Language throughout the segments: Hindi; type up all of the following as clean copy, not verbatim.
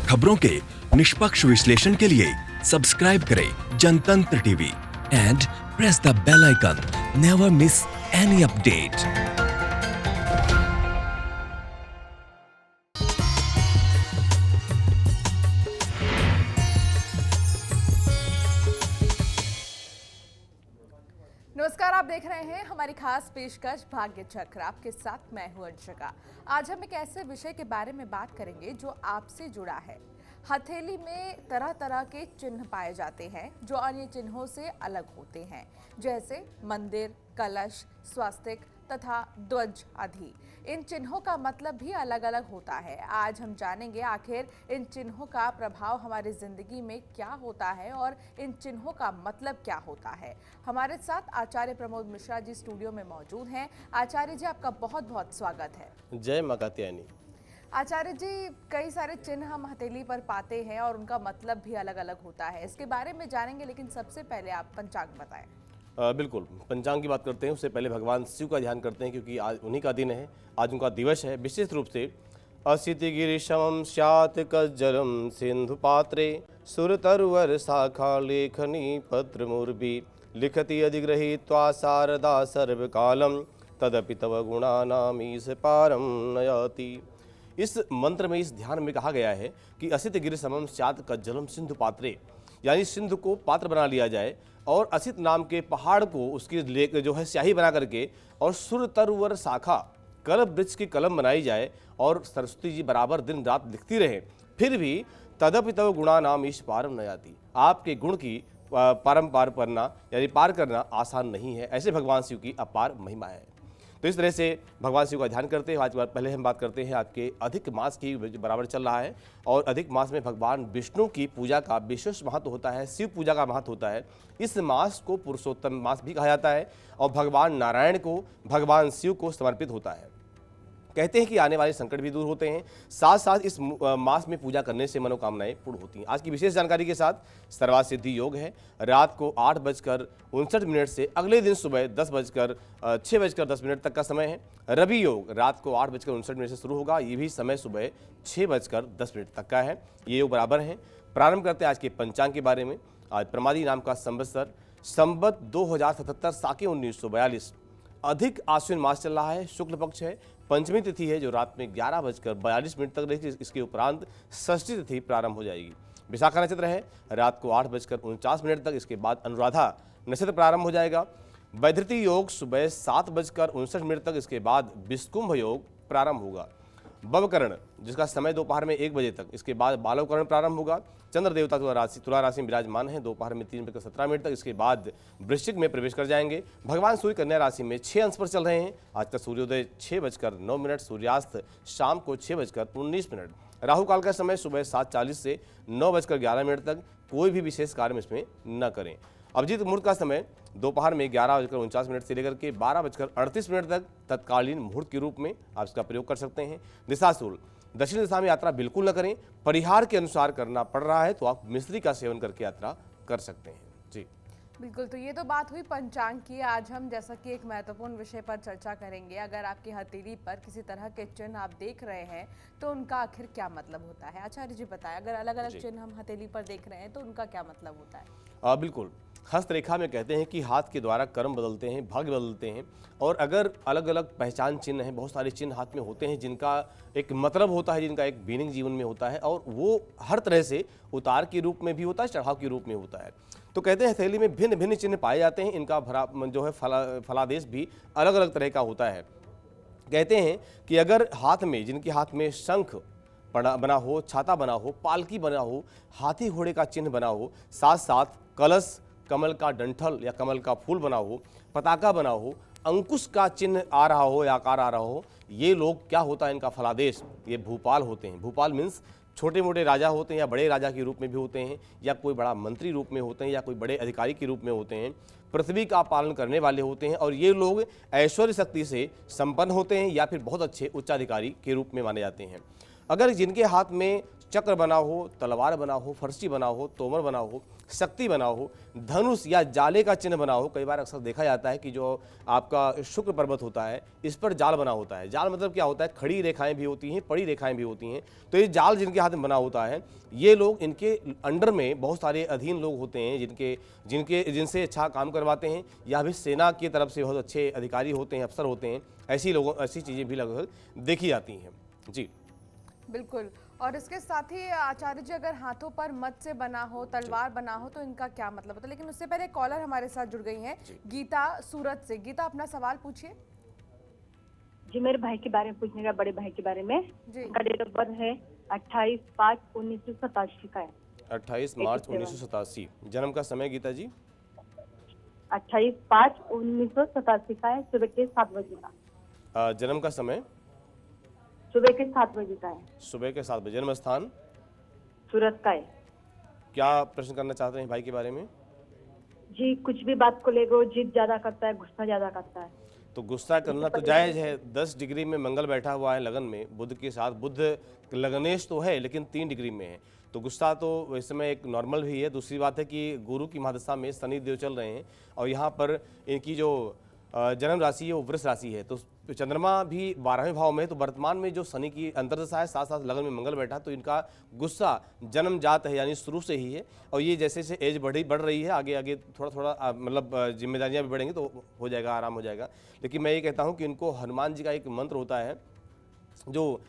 खबरों के निष्पक्ष विश्लेषण के लिए सब्सक्राइब करें Jantantra TV and press the bell icon. Never miss any update. नमस्कार, आप देख रहे हैं हमारी खास पेशकश भाग्य चक्र। आपके साथ मैं हूं अर्चका। आज हम एक ऐसे विषय के बारे में बात करेंगे जो आपसे जुड़ा है। हथेली में तरह तरह के चिन्ह पाए जाते हैं जो अन्य चिन्हों से अलग होते हैं, जैसे मंदिर, कलश, स्वास्तिक तथा ध्वज आदि। इन चिन्हों का मतलब भी अलग अलग होता है। आज हम जानेंगे आखिर इन चिन्हों का प्रभाव हमारी जिंदगी में क्या होता है और इन चिन्हों का मतलब क्या होता है। हमारे साथ आचार्य प्रमोद मिश्रा जी स्टूडियो में मौजूद हैं। आचार्य जी, आपका बहुत बहुत स्वागत है। जय मां कात्यायनी। आचार्य जी, कई सारे चिन्ह हम हथेली पर पाते हैं और उनका मतलब भी अलग अलग होता है। इसके बारे में जानेंगे, लेकिन सबसे पहले आप पंचांग बताएं। बिल्कुल, पंचांग की बात करते हैं उससे पहले भगवान शिव का ध्यान करते हैं, क्योंकि आज उन्हीं का दिन है, आज उनका दिवस है। विशेष रूप से असिति गिरिशमं स्यात् कज्जलं सिंधु पात्रे सुरतरुवर शाखा लेखनी पत्रमुर्वी लिखति अधिगृहीत्वा शारदा सर्वकालं तदपि तव गुणानामीश पारम नयाति। इस मंत्र में, इस ध्यान में कहा गया है कि असित गिरि समम स्यात् कज्जलम सिंधु पात्रे, यानी सिंधु को पात्र बना लिया जाए और असित नाम के पहाड़ को उसकी लेक जो है स्याही बना करके और सुर तरुवर शाखा कलम वृक्ष की कलम बनाई जाए और सरस्वती जी बराबर दिन रात लिखती रहे, फिर भी तदपि तव गुणा नाम ईश पारम न आती। आपके गुण की पार करना यानी पार करना आसान नहीं है। ऐसे भगवान शिव की अपार महिमा है। तो इस तरह से भगवान शिव का ध्यान करते हैं। आज पहले हम बात करते हैं आपके अधिक मास की, बराबर चल रहा है और अधिक मास में भगवान विष्णु की पूजा का विशेष महत्व होता है, शिव पूजा का महत्व होता है। इस मास को पुरुषोत्तम मास भी कहा जाता है और भगवान नारायण को, भगवान शिव को समर्पित होता है। कहते हैं कि आने वाले संकट भी दूर होते हैं, साथ साथ इस मास में पूजा करने से मनोकामनाएं पूर्ण होती हैं। आज की विशेष जानकारी के साथ सर्वार्थ सिद्धि योग है। रात को 8:59 से अगले दिन सुबह 6:10 तक का समय है। रवि योग रात को 8:59 से शुरू होगा, ये भी समय सुबह 6:10 तक का है। ये योग बराबर हैं। प्रारंभ करते हैं आज के पंचांग के बारे में। आज प्रमादी नाम का संवत्सर संवत 2077 साके 1942 अधिक आश्विन मास चल रहा है, शुक्ल पक्ष है, पंचमी तिथि है जो रात में 11:42 तक रहेगी। इसके उपरांत षष्ठी तिथि प्रारंभ हो जाएगी। विशाखा नक्षत्र है, रात को 8:49 तक, इसके बाद अनुराधा नक्षत्र प्रारंभ हो जाएगा। वैधृति योग सुबह 7:59 तक, इसके बाद विष्कुंभ योग प्रारंभ होगा। बवकरण जिसका समय दोपहर में 1 बजे तक, इसके बाद बालवकरण प्रारंभ होगा। चंद्र देवता तुला राशि में विराजमान है दोपहर में 3:17 तक, इसके बाद वृश्चिक में प्रवेश कर जाएंगे। भगवान सूर्य कन्या राशि में 6 अंश पर चल रहे हैं। आज का सूर्योदय 6:09, सूर्यास्त शाम को 6:19। राहु काल का समय सुबह 7:40 से 9:11 तक। कोई भी विशेष कार्य में इसमें न करें। अभिजीत मुहूर्त का समय दोपहर में 11:49 से लेकर के 12:38 तक तत्कालीन मुहूर्त के रूप में आप इसका प्रयोग कर सकते हैं। दिशाशूल दक्षिण दिशा में यात्रा बिल्कुल न करें। परिहार के अनुसार करना पड़ रहा है तो आप मिश्री का सेवन करके यात्रा कर सकते हैं। जी बिल्कुल, तो ये तो बात हुई पंचांग की। आज हम जैसा कि एक महत्वपूर्ण विषय पर चर्चा करेंगे। अगर आपकी हथेली पर किसी तरह के चिन्ह आप देख रहे हैं तो उनका आखिर क्या मतलब होता है। आचार्य जी बताएं, अगर अलग अलग चिन्ह हम हथेली पर देख रहे हैं तो उनका क्या मतलब होता है। बिल्कुल, हस्तरेखा में कहते हैं कि हाथ के द्वारा कर्म बदलते हैं, भाग्य बदलते हैं। और अगर अलग अलग पहचान चिन्ह हैं, बहुत सारे चिन्ह हाथ में होते हैं जिनका एक मतलब होता है, जिनका एक मीनिंग जीवन में होता है और वो हर तरह से उतार के रूप में भी होता है, चढ़ाव के रूप में होता है। तो कहते हैं हथेली में भिन्न भिन्न चिन्ह पाए जाते हैं। इनका जो है फलादेश भी अलग अलग तरह का होता है। कहते हैं कि अगर हाथ में, जिनके हाथ में शंख बना हो, छाता बना हो, पालकी बना हो, हाथी घोड़े का चिन्ह बना हो, साथ साथ कलश, कमल का डंठल या कमल का फूल बना हो, पताका बना हो, अंकुश का चिन्ह आ रहा हो या आकार आ रहा हो, ये लोग क्या होता है इनका फलादेश, ये भूपाल होते हैं। भूपाल मीन्स छोटे मोटे राजा होते हैं या बड़े राजा के रूप में भी होते हैं या कोई बड़ा मंत्री रूप में होते हैं या कोई बड़े अधिकारी के रूप में होते हैं। पृथ्वी का पालन करने वाले होते हैं और ये लोग ऐश्वर्य शक्ति से संपन्न होते हैं या फिर बहुत अच्छे उच्चाधिकारी के रूप में माने जाते हैं। अगर जिनके हाथ में चक्र बना हो, तलवार बना हो, फरसी बना हो, तोमर बना हो, शक्ति बना हो, धनुष या जाले का चिन्ह बना हो। कई बार अक्सर देखा जाता है कि जो आपका शुक्र पर्वत होता है इस पर जाल बना होता है। जाल मतलब क्या होता है? खड़ी रेखाएं भी होती हैं, पड़ी रेखाएं भी होती हैं। तो ये जाल जिनके हाथ में बना होता है, ये लोग, इनके अंडर में बहुत सारे अधीन लोग होते हैं जिनसे अच्छा काम करवाते हैं, या भी सेना की तरफ से बहुत अच्छे अधिकारी होते हैं, अफसर होते हैं। ऐसी चीज़ें भी लगभग देखी जाती हैं। जी बिल्कुल। और इसके साथ ही आचार्य जी, अगर हाथों पर मत से बना हो, तलवार बना हो, तो इनका क्या मतलब होता है? लेकिन उससे पहले कॉलर हमारे साथ जुड़ गई हैं, गीता सूरत से। गीता, अपना सवाल पूछिए। जी, मेरे भाई के बारे में पूछने का, बड़े भाई के बारे में। जी। उनका डेट ऑफ बर्थ है 28/5/1987 का है। 28 मार्च 1987। जन्म का समय गीता जी? 28/5/1987 का है, सुबह के 7 बजे का। जन्म का समय? सुबह के 7 बजे का है। सुबह के 7 बजे। जन्म स्थान? सूरत का है। क्या प्रश्न करना चाहते हैं भाई के बारे में? जी, कुछ भी बात को लेकर वो जिद ज्यादा करता है, गुस्सा ज्यादा करता है। तो गुस्सा करना तो जायज़ है। 10 डिग्री में मंगल बैठा हुआ है लगन में, बुध के साथ। बुध लगनेश तो है लेकिन 3 डिग्री में है, तो गुस्सा तो इस समय एक नॉर्मल भी है। दूसरी बात है कि गुरु की महादशा में शनि देव चल रहे हैं, और यहाँ पर इनकी जो जन्म राशि है वो वृष राशि है, तो चंद्रमा भी 12वें भाव में है। तो वर्तमान में जो शनि की अंतर्दशा है, साथ साथ लगन में मंगल बैठा, तो इनका गुस्सा जन्म जात है, यानी शुरू से ही है। और ये जैसे जैसे एज बढ़ रही है, आगे आगे थोड़ा थोड़ा मतलब जिम्मेदारियां भी बढ़ेंगी तो हो जाएगा, आराम हो जाएगा। लेकिन मैं ये कहता हूँ कि इनको हनुमान जी का एक मंत्र होता है जो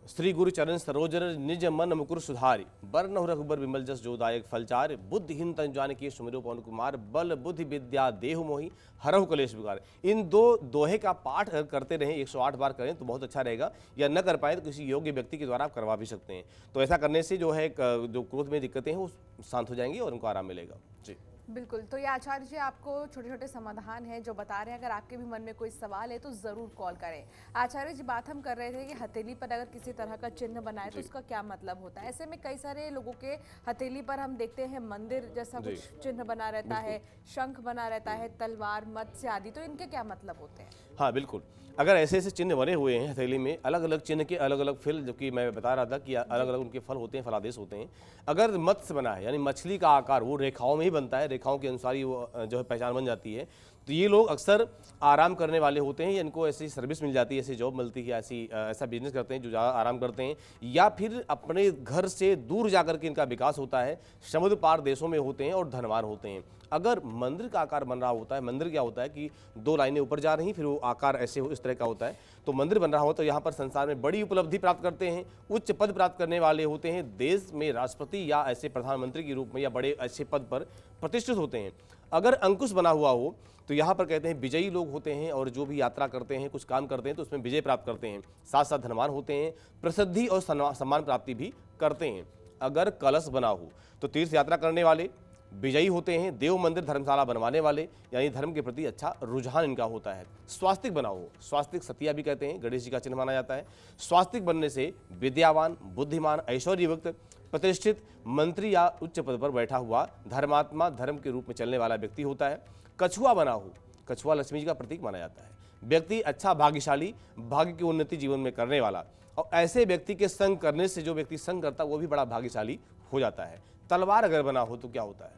श्री गुरु चरण सरोज निज मन मुकुर सुधारी, बरनहु रघुबर विमल जस जोदायक फलचार, बुद्धिहीन तन जानकी सुमिरौ पवन कुमार, बल बुद्धि विद्या देहु मोहि हरहु कलेश विकार। इन दो दोहे का पाठ अगर करते रहें, 108 बार करें तो बहुत अच्छा रहेगा। या न कर पाए तो किसी योग्य व्यक्ति के द्वारा आप करवा भी सकते हैं। तो ऐसा करने से जो है जो क्रोध में दिक्कतें हैं वो शांत हो जाएंगी और उनको आराम मिलेगा। जी बिल्कुल। तो ये आचार्य जी आपको छोटे छोटे समाधान हैं जो बता रहे हैं। अगर आपके भी मन में कोई सवाल है तो ज़रूर कॉल करें। आचार्य जी, बात हम कर रहे थे कि हथेली पर अगर किसी तरह का चिन्ह बनाए तो उसका क्या मतलब होता है। ऐसे में कई सारे लोगों के हथेली पर हम देखते हैं मंदिर जैसा कुछ चिन्ह बना रहता है, शंख बना रहता है, तलवार, मत्स्य आदि, तो इनके क्या मतलब होते हैं? हाँ बिल्कुल, अगर ऐसे ऐसे चिन्ह बने हुए हैं हथेली में, अलग अलग चिन्ह के अलग अलग फल, जो कि मैं बता रहा था कि अलग अलग उनके फल होते हैं, फलादेश होते हैं। अगर मत्स्य बना है यानी मछली का आकार, वो रेखाओं में ही बनता है, रेखाओं के अनुसार ही वो जो है पहचान बन जाती है। तो ये लोग अक्सर आराम करने वाले होते हैं, या इनको ऐसी सर्विस मिल जाती है, ऐसी जॉब मिलती है, ऐसा बिजनेस करते हैं जो ज़्यादा आराम करते हैं, या फिर अपने घर से दूर जाकर के इनका विकास होता है, समुद्र पार देशों में होते हैं और धनवान होते हैं। अगर मंदिर का आकार बन रहा होता है, मंदिर क्या होता है कि 2 लाइनें ऊपर जा रही, फिर वो आकार ऐसे इस तरह का होता है, तो मंदिर बन रहा हो तो यहाँ पर संसार में बड़ी उपलब्धि प्राप्त करते हैं, उच्च पद प्राप्त करने वाले होते हैं, देश में राष्ट्रपति या ऐसे प्रधानमंत्री के रूप में या बड़े अच्छे पद पर प्रतिष्ठित होते हैं। अगर अंकुश बना हुआ हो तो यहाँ पर कहते हैं विजयी लोग होते हैं, और जो भी यात्रा करते हैं, कुछ काम करते हैं तो उसमें विजय प्राप्त करते हैं, साथ साथ धनवान होते हैं, प्रसिद्धि और सम्मान प्राप्ति भी करते हैं। अगर कलश बना हो तो तीर्थ यात्रा करने वाले, विजयी होते हैं, देव मंदिर धर्मशाला बनवाने वाले, यानी धर्म के प्रति अच्छा रुझान इनका होता है। स्वास्तिक बना हो, स्वास्तिक सतिया भी कहते हैं, गणेश जी का चिन्ह माना जाता है। स्वास्तिक बनने से विद्यावान, बुद्धिमान, ऐश्वर्ययुक्त, प्रतिष्ठित, मंत्री या उच्च पद पर बैठा हुआ, धर्मात्मा, धर्म के रूप में चलने वाला व्यक्ति होता है। कछुआ बना हो, कछुआ लक्ष्मी जी का प्रतीक माना जाता है, व्यक्ति अच्छा भाग्यशाली, भाग्य की उन्नति जीवन में करने वाला, और ऐसे व्यक्ति के संग करने से जो व्यक्ति संग करता है वो भी बड़ा भाग्यशाली हो जाता है। तलवार अगर बना हो तो क्या होता है?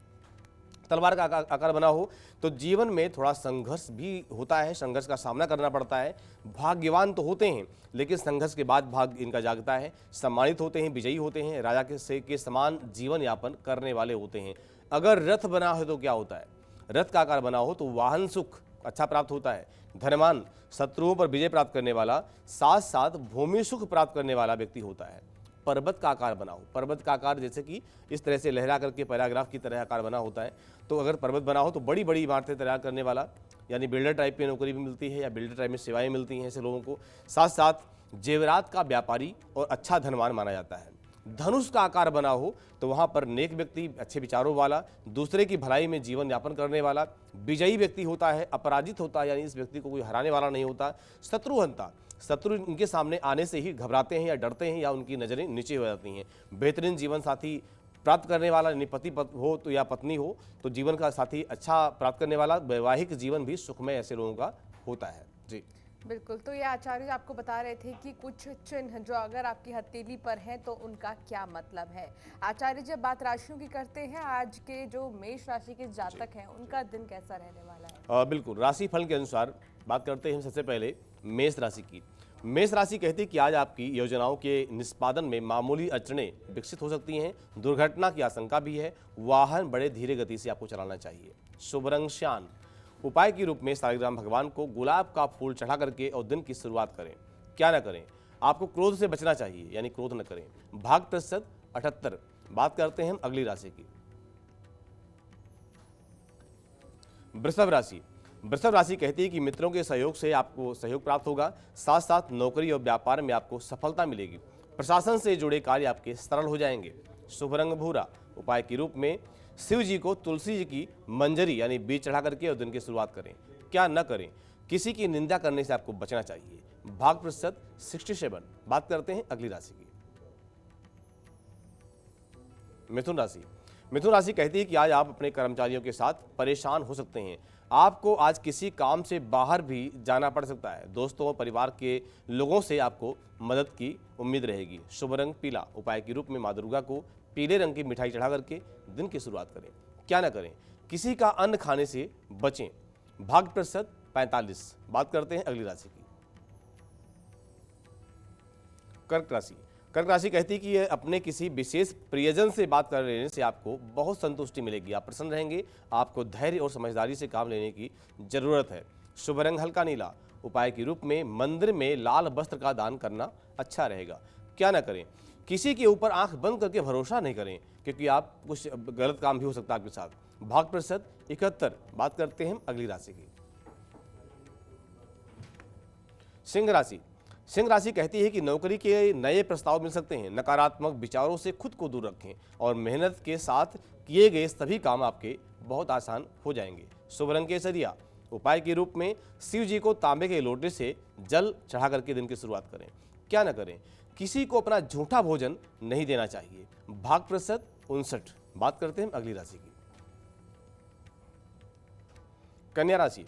तलवार का आकार बना हो तो जीवन में थोड़ा संघर्ष भी होता है, संघर्ष का सामना करना पड़ता है। भाग्यवान तो होते हैं लेकिन संघर्ष के बाद भाग्य इनका जागता है, सम्मानित होते हैं, विजयी होते हैं, राजा के समान जीवन यापन करने वाले होते हैं। अगर रथ बना हो तो क्या होता है? रथ का आकार बना हो तो वाहन सुख अच्छा प्राप्त होता है, धनवान, शत्रुओं पर विजय प्राप्त करने वाला, साथ साथ भूमि सुख प्राप्त करने वाला व्यक्ति होता है। पर्वत का आकार बना हो, पर्वत का आकार जैसे कि इस तरह से लहरा करके पैराग्राफ की तरह आकार बना होता है, तो अगर पर्वत बना हो तो बड़ी बड़ी इमारतें तैयार करने वाला, यानी बिल्डर टाइप की नौकरी भी मिलती है या बिल्डर टाइप में सेवाएं मिलती हैं ऐसे लोगों को। साथ साथ जेवरात का व्यापारी और अच्छा धनवान माना जाता है। धनुष का आकार बना हो तो वहाँ पर नेक व्यक्ति, अच्छे विचारों वाला, दूसरे की भलाई में जीवन यापन करने वाला, विजयी व्यक्ति होता है, अपराजित होता है, यानी इस व्यक्ति को कोई हराने वाला नहीं होता। शत्रुहंता, शत्रु इनके सामने आने से ही घबराते हैं या डरते हैं या उनकी नज़रें नीचे हो जाती हैं। बेहतरीन जीवन साथी प्राप्त करने वाला, यानी पति हो तो या पत्नी हो तो जीवन का साथी अच्छा प्राप्त करने वाला, वैवाहिक जीवन भी सुखमय ऐसे लोगों का होता है। जी बिल्कुल, तो ये आचार्य जी आपको बता रहे थे कि कुछ चिन्ह जो अगर आपकी हथेली पर हैं तो उनका क्या मतलब है। आचार्य जी, अब बात राशियों की करते हैं, आज के जो मेष राशि के जातक हैं उनका दिन कैसा रहने वाला है? बिल्कुल, राशि फल के अनुसार बात करते हैं सबसे पहले मेष राशि की। मेष राशि कहती है कि आज आपकी योजनाओं के निष्पादन में मामूली अड़चनें विकसित हो सकती हैं, दुर्घटना की आशंका भी है, वाहन बड़े धीरे गति से आपको चलाना चाहिए। शुभ रंग श्याम, उपाय के रूप में सालिग्राम भगवान को गुलाब का फूल चढ़ा करके और दिन की शुरुआत करें। क्या न करें, आपको क्रोध से बचना चाहिए, यानी क्रोध न करें। भाग प्रतिशत 78। बात करते हैं हम अगली राशि की, वृषभ राशि। वृषभ राशि कहती है कि मित्रों के सहयोग से आपको सहयोग प्राप्त होगा, साथ साथ नौकरी और व्यापार में आपको सफलता मिलेगी। प्रशासन से जुड़े कार्य आपके सरल हो जाएंगे। शुभ रंग भूरा, उपाय के रूप में शिव जी को तुलसी जी की मंजरी यानी बीज चढ़ा करके और दिन की शुरुआत करें। क्या न करें, किसी की निंदा करने से आपको बचना चाहिए। भाग प्रतिशत 67। बात करते हैं अगली राशि की, मिथुन राशि। मिथुन राशि कहती है कि आज आप अपने कर्मचारियों के साथ परेशान हो सकते हैं। आपको आज किसी काम से बाहर भी जाना पड़ सकता है। दोस्तों और परिवार के लोगों से आपको मदद की उम्मीद रहेगी। शुभ रंग पीला, उपाय के रूप में माँ दुर्गा को पीले रंग की मिठाई चढ़ा करके दिन की शुरुआत करें। क्या न करें, किसी का अन्न खाने से बचें। भाग प्रतिशत 45। बात करते हैं अगली राशि की, कर्क राशि। कर्क राशि कहती है कि ये अपने किसी विशेष प्रियजन से बात कर लेने से आपको बहुत संतुष्टि मिलेगी। आप प्रसन्न रहेंगे। आपको धैर्य और समझदारी से काम लेने की जरूरत है। शुभ रंग हल्का नीला, उपाय के रूप में मंदिर में लाल वस्त्र का दान करना अच्छा रहेगा। क्या न करें, किसी के ऊपर आंख बंद करके भरोसा नहीं करें, क्योंकि आप कुछ गलत काम भी हो सकता है आपके साथ। भाग प्रतिशत 71। बात करते हैं अगली राशि की, सिंह राशि। सिंह राशि कहती है कि नौकरी के नए प्रस्ताव मिल सकते हैं। नकारात्मक विचारों से खुद को दूर रखें और मेहनत के साथ किए गए सभी काम आपके बहुत आसान हो जाएंगे। शुभ रंग केसरिया, उपाय के रूप में शिव जी को तांबे के लोटे से जल चढ़ा करके दिन की शुरुआत करें। क्या न करें, किसी को अपना झूठा भोजन नहीं देना चाहिए। भाग प्रतिशत 59। बात करते हैं अगली राशि की, कन्या राशि।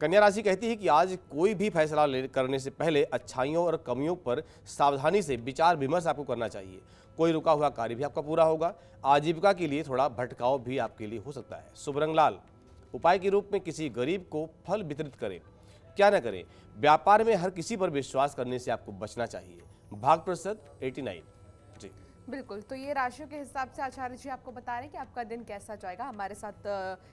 कन्या राशि कहती है कि आज कोई भी फैसला करने से पहले अच्छाइयों और कमियों पर सावधानी से विचार विमर्श आपको करना चाहिए। कोई रुका हुआ कार्य भी आपका पूरा होगा। आजीविका के लिए थोड़ा भटकाव भी आपके लिए हो सकता है। शुभ रंग लाल, उपाय के रूप में किसी गरीब को फल वितरित करें। क्या न करें, व्यापार में हर किसी पर विश्वास करने से आपको बचना चाहिए। भाग प्रतिशत 89। जी बिल्कुल, तो ये राशियों के हिसाब से आचार्य जी आपको बता रहे हैं कि आपका दिन कैसा जाएगा। हमारे साथ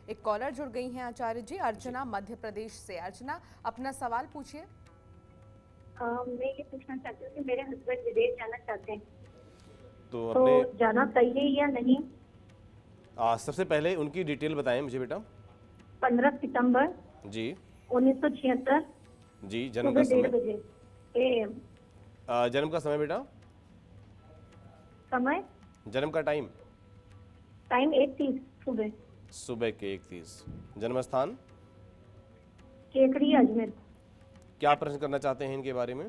एक कॉलर जुड़ गई हैं आचार्य जी, अर्चना मध्य प्रदेश से। अर्चना, अपना सवाल पूछिए। मैं ये पूछना चाहती हूँ कि मेरे हस्बैंड विदेश जाना चाहते हैं, तो जाना सही है या नहीं? सबसे पहले उनकी डिटेल बताएं मुझे बेटा। 15 सितंबर जी 1976 जी, जन्म सुबह का समय। 1:30 बजे AM। जन्म का समय बेटा, समय जन्म का टाइम टाइम 1:30 सुबह। सुबह के 1:30। जन्म स्थान, केकड़ी अजमेर। क्या प्रश्न करना चाहते हैं इनके बारे में?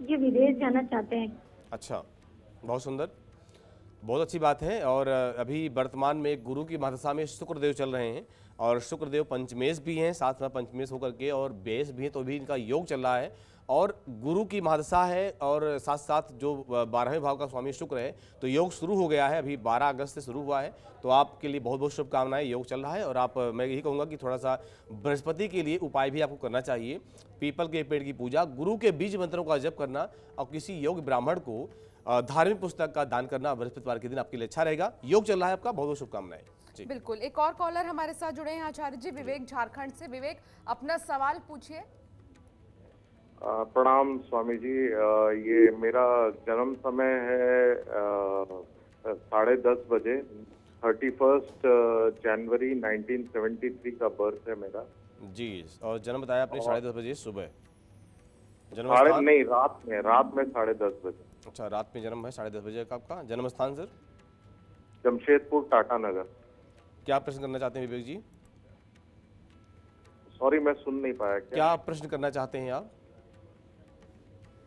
ये विदेश जाना चाहते हैं। अच्छा, बहुत सुंदर, बहुत अच्छी बात है। और अभी वर्तमान में गुरु की महादशा में शुक्रदेव चल रहे हैं और शुक्रदेव पंचमेश भी हैं, साथ में पंचमेश होकर के और बेस भी हैं, तो भी इनका योग चल रहा है और गुरु की महादशा है और साथ साथ जो 12वें भाव का स्वामी शुक्र है, तो योग शुरू हो गया है। अभी 12 अगस्त से शुरू हुआ है, तो आपके लिए बहुत बहुत शुभकामनाएं। योग चल रहा है और आप, मैं यही कहूँगा कि थोड़ा सा बृहस्पति के लिए उपाय भी आपको करना चाहिए। पीपल के पेड़ की पूजा, गुरु के बीज मंत्रों का जप करना और किसी योग ब्राह्मण को धार्मिक पुस्तक का दान करना बृहस्पतिवार के दिन आपके लिए अच्छा रहेगा। योग चल रहा है आपका, बहुत बहुत शुभकामनाएं। जी बिल्कुल, एक और कॉलर हमारे साथ जुड़े हैं आचार्य जी, विवेक झारखंड से। विवेक, अपना सवाल पूछिए। प्रणाम स्वामी जी। ये मेरा जन्म समय है 10:30 बजे, 31 जनवरी 1973 का बर्थ है मेरा जी। और जन्म बताया आपने 10:30 बजे सुबह। जन्म साढ़े स्थान? नहीं, रात में 10:30 बजे। अच्छा, रात में जन्म है 10:30 बजे का आपका। जन्म स्थान सर? जमशेदपुर टाटा नगर। क्या प्रश्न करना चाहते हैं विवेक जी? सॉरी, मैं सुन नहीं पाया। क्या प्रश्न करना चाहते हैं आप?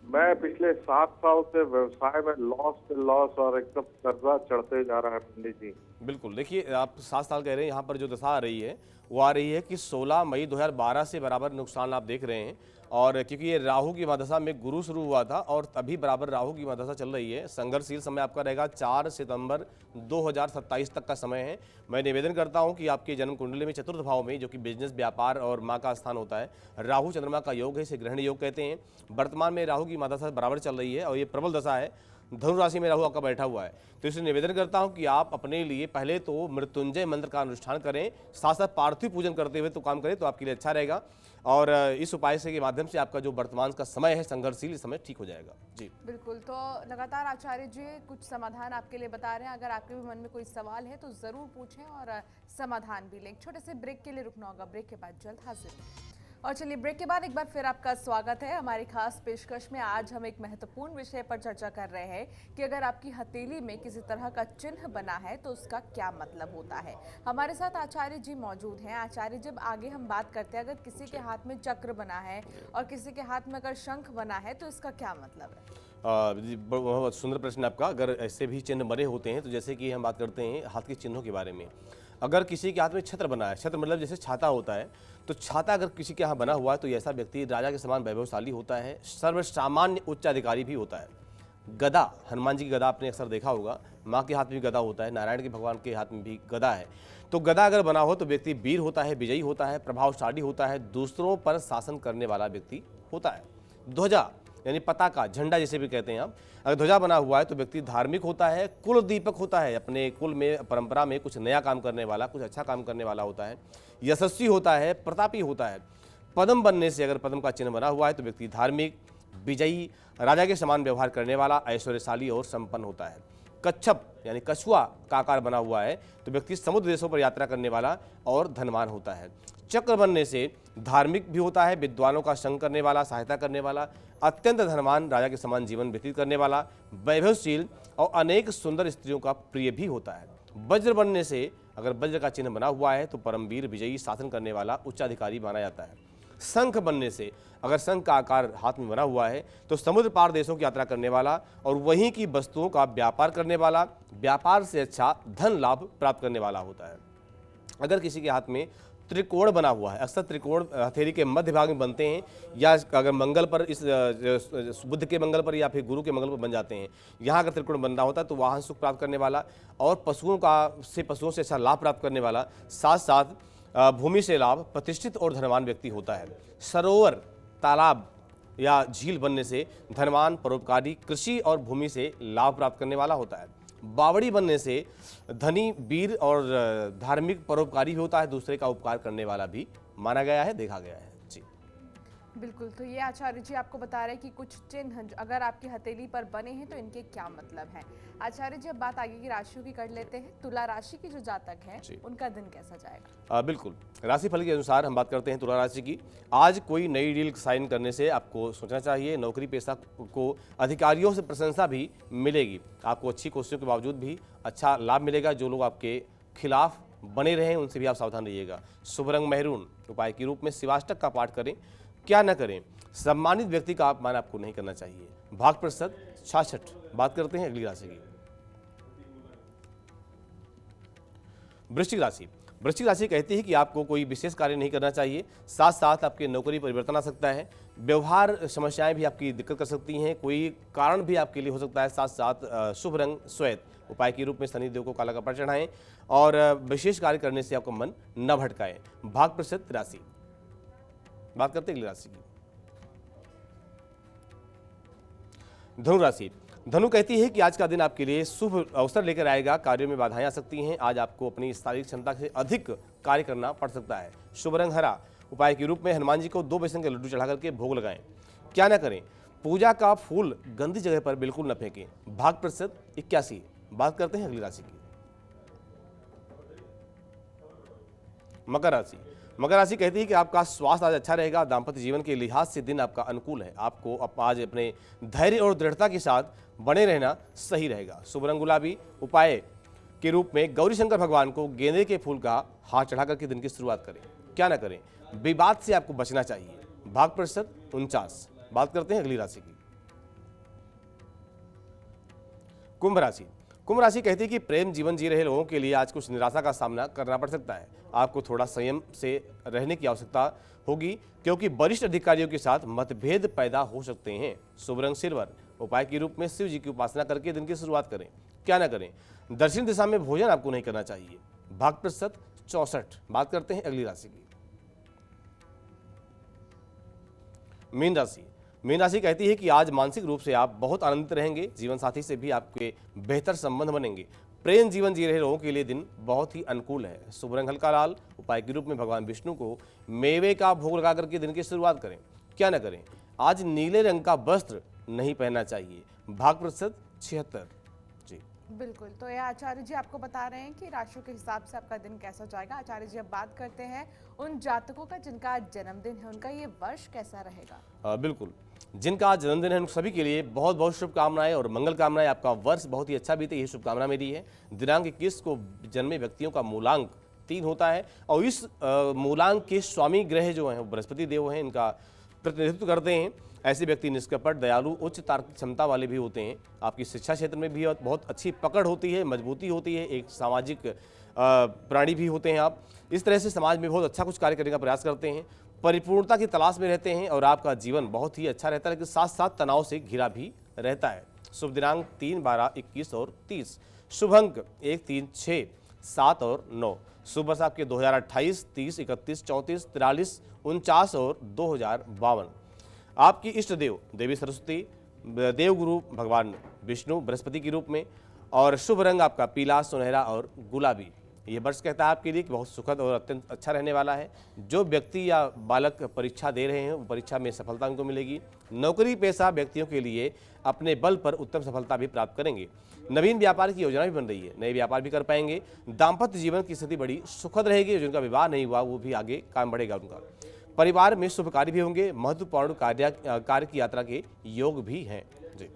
मैं पिछले 7 साल से व्यवसाय में लॉस पे लॉस और एकदम कर्जा चढ़ते जा रहा है पंडित जी। बिल्कुल, देखिए आप 7 साल कह रहे हैं, यहाँ पर जो दशा आ रही है वो आ रही है कि 16 मई 2012 से बराबर नुकसान आप देख रहे हैं और क्योंकि ये राहु की महादशा में गुरु शुरू हुआ था और तभी बराबर राहु की महादशा चल रही है। संघर्षशील समय आपका रहेगा 4 सितंबर 2027 तक का समय है। मैं निवेदन करता हूं कि आपके जन्म कुंडली में चतुर्थ भाव में, जो कि बिजनेस, व्यापार और माँ का स्थान होता है, राहु चंद्रमा का योग है, इसे ग्रहण योग कहते हैं। वर्तमान में राहु की महादशा बराबर चल रही है और ये प्रबल दशा है। धनु राशि में राहु आपका बैठा हुआ है, तो इसलिए निवेदन करता हूं कि आप अपने लिए पहले तो मृत्युंजय मंत्र का अनुष्ठान करें, साथ साथ पार्थिव पूजन करते हुए तो काम करें, तो आपके लिए अच्छा रहेगा। और इस उपाय से के माध्यम से आपका जो वर्तमान का समय है संघर्षशील समय ठीक हो जाएगा। जी बिल्कुल। तो लगातार आचार्य जी कुछ समाधान आपके लिए बता रहे हैं। अगर आपके भी मन में कोई सवाल है तो ज़रूर पूछें और समाधान भी लें। एक छोटे से ब्रेक के लिए रुकना होगा, ब्रेक के बाद जल्द हाजिर। और चलिए, ब्रेक के बाद एक बार फिर आपका स्वागत है हमारी खास पेशकश में। आज हम एक महत्वपूर्ण विषय पर चर्चा कर रहे हैं कि अगर आपकी हथेली में किसी तरह का चिन्ह बना है तो उसका क्या मतलब होता है। हमारे साथ आचार्य जी मौजूद हैं। आचार्य, जब आगे हम बात करते हैं, अगर किसी के हाथ में चक्र बना है और किसी के हाथ में अगर शंख बना है तो इसका क्या मतलब है? बहुत सुंदर प्रश्न आपका। अगर ऐसे भी चिन्ह बने होते हैं तो जैसे कि हम बात करते हैं हाथ के चिन्हों के बारे में, अगर किसी के हाथ में छत्र बना है, छत्र मतलब जैसे छाता होता है, तो छाता अगर किसी के यहाँ बना हुआ है तो ऐसा व्यक्ति राजा के समान वैभवशाली होता है, सर्वसामान्य उच्च अधिकारी भी होता है। गदा, हनुमान जी की गदा आपने अक्सर देखा होगा, माँ के हाथ में भी गदा होता है, नारायण के भगवान के हाथ में भी गदा है। तो गदा अगर बना हो तो व्यक्ति वीर होता है, विजयी होता है, प्रभावशाली होता है, दूसरों पर शासन करने वाला व्यक्ति होता है। ध्वजा यानी पताका, झंडा जिसे भी कहते हैं आप, अगर ध्वजा बना हुआ है तो व्यक्ति धार्मिक होता है, कुल दीपक होता है, अपने कुल में, परंपरा में कुछ नया काम करने वाला, कुछ अच्छा काम करने वाला होता है, यशस्वी होता है, प्रतापी होता है। पद्म बनने से, अगर पद्म का चिन्ह बना हुआ है तो व्यक्ति धार्मिक, विजयी, राजा के समान व्यवहार करने वाला, ऐश्वर्यशाली और संपन्न होता है। कच्छप यानी कछुआ का आकार बना हुआ है तो व्यक्ति समुद्र देशों पर यात्रा करने वाला और धनवान होता है। चक्र बनने से धार्मिक भी होता है, विद्वानों का संग करने वाला, सहायता करने वाला, अत्यंत धनवान, राजा के समान जीवन व्यतीत करने वाला, वैभवशील और अनेक सुंदर स्त्रियों का प्रिय भी होता है। वज्र बनने से, अगर वज्र का चिन्ह बना हुआ है तो परमवीर, विजयी, शासन करने वाला, उच्चाधिकारी माना जाता है। शंख बनने से, अगर शंख का आकार हाथ में बना हुआ है तो समुद्र पार देशों की यात्रा करने वाला और वहीं की वस्तुओं का व्यापार करने वाला, व्यापार से अच्छा धन लाभ प्राप्त करने वाला होता है। अगर किसी के हाथ में त्रिकोण बना हुआ है, अक्सर त्रिकोण हथेली के मध्य भाग में बनते हैं, या अगर मंगल पर, इस बुध के मंगल पर या फिर गुरु के मंगल पर बन जाते हैं, यहाँ अगर त्रिकोण बन रहा होता है तो वाहन सुख प्राप्त करने वाला और पशुओं से अच्छा लाभ प्राप्त करने वाला, साथ साथ भूमि से लाभ, प्रतिष्ठित और धनवान व्यक्ति होता है। सरोवर, तालाब या झील बनने से धनवान, परोपकारी, कृषि और भूमि से लाभ प्राप्त करने वाला होता है। बावड़ी बनने से धनी, वीर और धार्मिक, परोपकारी भी होता है, दूसरे का उपकार करने वाला भी माना गया है, देखा गया है। जी बिल्कुल। तो ये आचार्य जी आपको बता रहे हैं कि कुछ चिन्ह अगर आपकी हथेली पर बने हैं तो इनके क्या मतलब हैं। आचार्य जी, अब बात आगे की राशियों की कर लेते हैं। तुला राशि की जो जातक हैं उनका दिन कैसा जाएगा? बिल्कुल, राशिफल के अनुसार हम बात करते हैं तुला राशि की। आज कोई नई डील साइन करने से आपको सोचना चाहिए। नौकरी पेशा को अधिकारियों से प्रशंसा भी मिलेगी, आपको अच्छी कोशिशों के बावजूद भी अच्छा लाभ मिलेगा। जो लोग आपके खिलाफ बने रहे उनसे भी आप सावधान रहिएगा। शुभ रंग मैरून, उपाय के रूप में शिवाष्टक का पाठ करें। क्या न करें, सम्मानित व्यक्ति का अपमान आपको नहीं करना चाहिए। भाग प्रतिशत 66। बात करते हैं अगली राशि की, वृश्चिक राशि। वृश्चिक राशि कहती है कि आपको कोई विशेष कार्य नहीं करना चाहिए, साथ साथ आपके नौकरी परिवर्तन आ सकता है। व्यवहार समस्याएं भी आपकी दिक्कत कर सकती हैं, कोई कारण भी आपके लिए हो सकता है। साथ साथ शुभ रंग श्वेत, उपाय के रूप में शनिदेव को काला कपड़ा चढ़ाएं और विशेष कार्य करने से आपका मन न भटकाए। भाग प्रतिशत 83। बात करते हैं अगली राशि की, धनु राशि। धनु कहती है कि आज का दिन आपके लिए शुभ अवसर लेकर आएगा, कार्यों में बाधाएं आ सकती हैं। आज आपको अपनी शारीरिक क्षमता से अधिक कार्य करना पड़ सकता है। शुभ रंग हरा, उपाय के रूप में हनुमान जी को 2 बेसन के लड्डू चढ़ा करके भोग लगाएं। क्या न करें, पूजा का फूल गंदी जगह पर बिल्कुल न फेंकें। भाग प्रतिशत 81। बात करते हैं अगली राशि की, मकर राशि। मकर राशि कहती है कि आपका स्वास्थ्य आज अच्छा रहेगा। दाम्पत्य जीवन के लिहाज से दिन आपका अनुकूल है। आपको आज अपने धैर्य और दृढ़ता के साथ बने रहना सही रहेगा। शुभ रंग गुलाबी, उपाय के रूप में गौरी शंकर भगवान को गेंदे के फूल का हाथ चढ़ा करके दिन की शुरुआत करें। क्या ना करें, विवाद से आपको बचना चाहिए। भाग प्रतिशत 49। बात करते हैं अगली राशि की, कुंभ राशि। कुंभ राशि कहती है कि प्रेम जीवन जी रहे लोगों के लिए आज कुछ निराशा का सामना करना पड़ सकता है। आपको थोड़ा संयम से रहने की आवश्यकता होगी क्योंकि वरिष्ठ अधिकारियों के साथ मतभेद पैदा हो सकते हैं। शुभ रंग सिल्वर। उपाय के रूप में शिव जी की उपासना करके दिन की शुरुआत करें। क्या ना करें, दक्षिण दिशा में भोजन आपको नहीं करना चाहिए। भाग प्रतिशत 64। बात करते हैं अगली राशि की, मीन राशि। मीन राशि कहती है कि आज मानसिक रूप से आप बहुत आनंदित रहेंगे। जीवन साथी से भी आपके बेहतर संबंध बनेंगे। प्रेम जीवन जी रहे लोगों के लिए दिन बहुत ही अनुकूल है। शुभ रंग हल्का लाल। उपाय के रूप में भगवान विष्णु को मेवे का भोग लगा करके दिन की शुरुआत करें। क्या न करें, आज नीले रंग का वस्त्र नहीं पहनना चाहिए। भाग प्रतिशत 76। जी बिल्कुल, तो ये आचार्य जी आपको बता रहे हैं कि राशियों के हिसाब से आपका दिन कैसा जाएगा। आचार्य जी अब बात करते हैं उन जातकों का जिनका आज जन्मदिन है, उनका ये वर्ष कैसा रहेगा। बिल्कुल, जिनका आज जन्मदिन है उन सभी के लिए बहुत बहुत शुभकामनाएं और मंगल कामनाएं। आपका वर्ष बहुत ही अच्छा बीते, ये शुभकामना मेरी है। दिनांक 21 को जन्मे व्यक्तियों का मूलांक 3 होता है और इस मूलांक के स्वामी ग्रह जो हैं वो बृहस्पति देव हैं, इनका प्रतिनिधित्व करते हैं। ऐसे व्यक्ति निष्कपट, दयालु, उच्च तार्किक क्षमता वाले भी होते हैं। आपकी शिक्षा क्षेत्र में भी बहुत अच्छी पकड़ होती है, मजबूती होती है। एक सामाजिक प्राणी भी होते हैं आप। इस तरह से समाज में बहुत अच्छा कुछ कार्य करने का प्रयास करते हैं। परिपूर्णता की तलाश में रहते हैं और आपका जीवन बहुत ही अच्छा रहता है, लेकिन साथ साथ तनाव से घिरा भी रहता है। शुभ दिनांक 3, 12, 21 और 30। शुभ अंक 1, 3, 6, 7 और 9। शुभ वर्ष आपके 2028, 30, 31, 34, 43, 49 और 2052। आपकी इष्ट देव देवी सरस्वती, देवगुरु भगवान विष्णु बृहस्पति के रूप में, और शुभ रंग आपका पीला, सुनहरा और गुलाबी। ये वर्ष कहता है आपके लिए कि बहुत सुखद और अत्यंत अच्छा रहने वाला है। जो व्यक्ति या बालक परीक्षा दे रहे हैं वो परीक्षा में सफलता उनको मिलेगी। नौकरी पेशा व्यक्तियों के लिए अपने बल पर उत्तम सफलता भी प्राप्त करेंगे। नवीन व्यापार की योजना भी बन रही है, नए व्यापार भी कर पाएंगे। दाम्पत्य जीवन की स्थिति बड़ी सुखद रहेगी। जिनका विवाह नहीं हुआ वो भी आगे काम बढ़ेगा उनका। परिवार में शुभ कार्य भी होंगे। महत्वपूर्ण कार्य की यात्रा के योग भी हैं। जी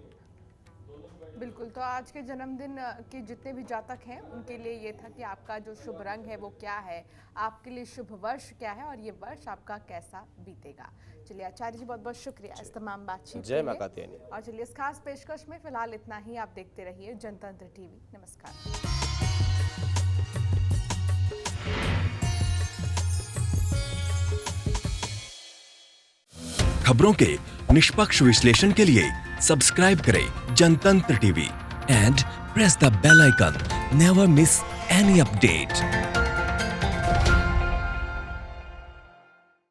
बिल्कुल, तो आज के जन्मदिन के जितने भी जातक हैं उनके लिए ये था कि आपका जो शुभ रंग है वो क्या है, आपके लिए शुभ वर्ष क्या है और ये वर्ष आपका कैसा बीतेगा। चलिए आचार्य जी बहुत बहुत शुक्रिया इस तमाम बातचीत जय मां कात्यायनी। और चलिए इस खास पेशकश में फिलहाल इतना ही। आप देखते रहिए जनतंत्र टीवी। नमस्कार। खबरों के निष्पक्ष विश्लेषण के लिए सब्सक्राइब करें Jantantra TV and press the bell icon. Never miss any update.